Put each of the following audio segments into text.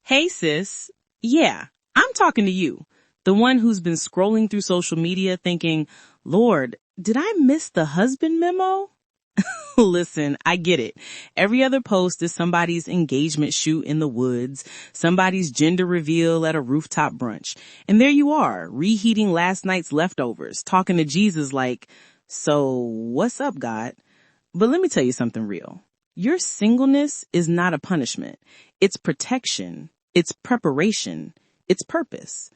Hey sis, yeah, I'm talking to you, the one who's been scrolling through social media thinking, Lord, did I miss the husband memo? Listen, I get it. Every other post is somebody's engagement shoot in the woods, somebody's gender reveal at a rooftop brunch. And there you are, reheating last night's leftovers, talking to Jesus like, so what's up, God? But let me tell you something real. Your singleness is not a punishment. It's protection. It's preparation. It's purpose.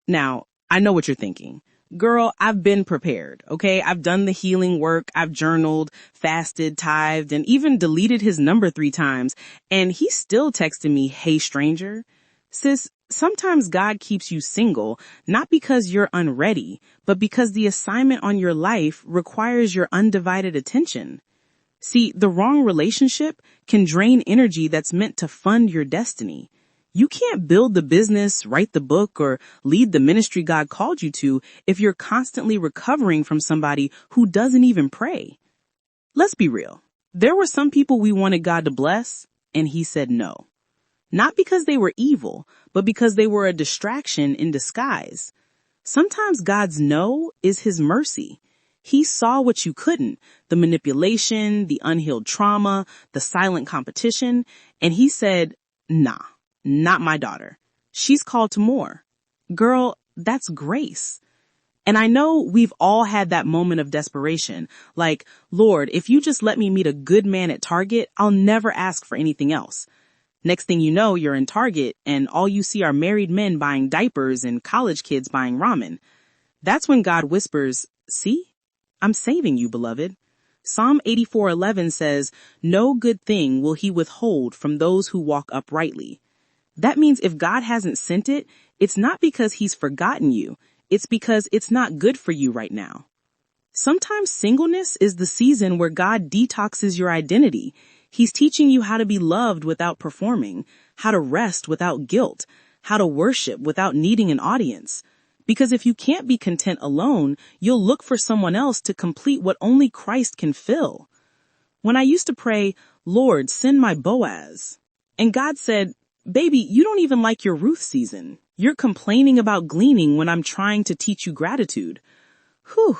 Now, I know what you're thinking. Girl, I've been prepared, okay? I've done the healing work. I've journaled, fasted, tithed, and even deleted his number 3 times. And he's still texting me, hey stranger. Sis, sometimes God keeps you single, not because you're unready, but because the assignment on your life requires your undivided attention. See, the wrong relationship can drain energy that's meant to fund your destiny. You can't build the business, write the book, or lead the ministry God called you to if you're constantly recovering from somebody who doesn't even pray. Let's be real. There were some people we wanted God to bless, and he said no. Not because they were evil, but because they were a distraction in disguise. Sometimes God's no is his mercy. He saw what you couldn't, the manipulation, the unhealed trauma, the silent competition, and he said, nah. Not my daughter. She's called to more. Girl, that's grace. And I know we've all had that moment of desperation. Like, Lord, if you just let me meet a good man at Target, I'll never ask for anything else. Next thing you know, you're in Target and all you see are married men buying diapers and college kids buying ramen. That's when God whispers, see, I'm saving you, beloved. Psalm 84:11 says, no good thing will he withhold from those who walk uprightly. That means if God hasn't sent it, it's not because he's forgotten you. It's because it's not good for you right now. Sometimes singleness is the season where God detoxes your identity. He's teaching you how to be loved without performing, how to rest without guilt, how to worship without needing an audience. Because if you can't be content alone, you'll look for someone else to complete what only Christ can fill. When I used to pray, Lord, send my Boaz, and God said, baby, you don't even like your Ruth season. You're complaining about gleaning when I'm trying to teach you gratitude. Whew.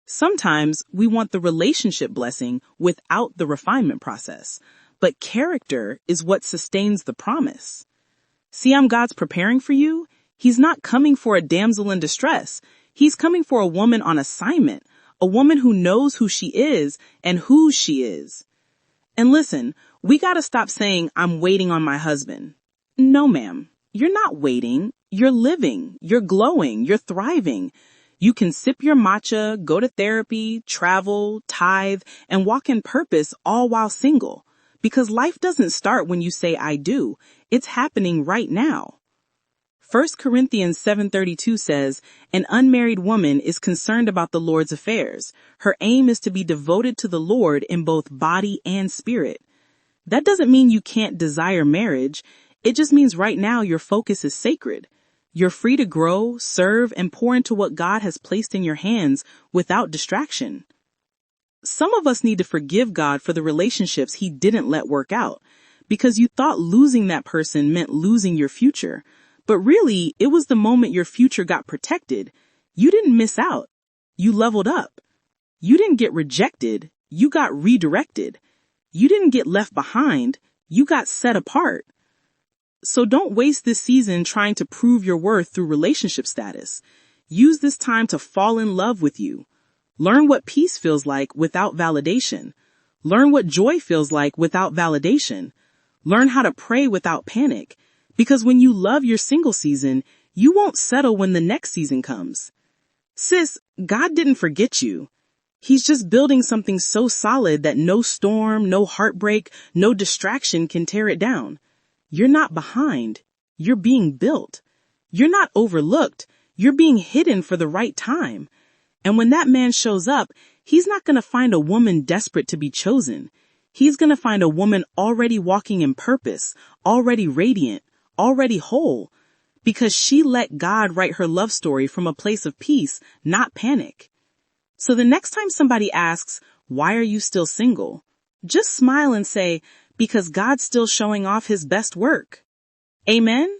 Sometimes we want the relationship blessing without the refinement process, but character is what sustains the promise. See how God's preparing for you? He's not coming for a damsel in distress. He's coming for a woman on assignment, a woman who knows who she is and whose she is. And listen, we gotta stop saying, I'm waiting on my husband. No, ma'am. You're not waiting. You're living. You're glowing. You're thriving. You can sip your matcha, go to therapy, travel, tithe, and walk in purpose all while single. Because life doesn't start when you say, I do. It's happening right now. 1 Corinthians 7:32 says, an unmarried woman is concerned about the Lord's affairs. Her aim is to be devoted to the Lord in both body and spirit. That doesn't mean you can't desire marriage. It just means right now your focus is sacred. You're free to grow, serve, and pour into what God has placed in your hands without distraction. Some of us need to forgive God for the relationships he didn't let work out, because you thought losing that person meant losing your future. But really, it was the moment your future got protected. You didn't miss out. You leveled up. You didn't get rejected. You got redirected. You didn't get left behind. You got set apart. So don't waste this season trying to prove your worth through relationship status. Use this time to fall in love with you. Learn what peace feels like without validation. Learn what joy feels like without validation. Learn how to pray without panic. Because when you love your single season, you won't settle when the next season comes. Sis, God didn't forget you. He's just building something so solid that no storm, no heartbreak, no distraction can tear it down. You're not behind. You're being built. You're not overlooked. You're being hidden for the right time. And when that man shows up, he's not going to find a woman desperate to be chosen. He's going to find a woman already walking in purpose, already radiant, already whole, because she let God write her love story from a place of peace, not panic. So the next time somebody asks, why are you still single? Just smile and say, because God's still showing off his best work. Amen.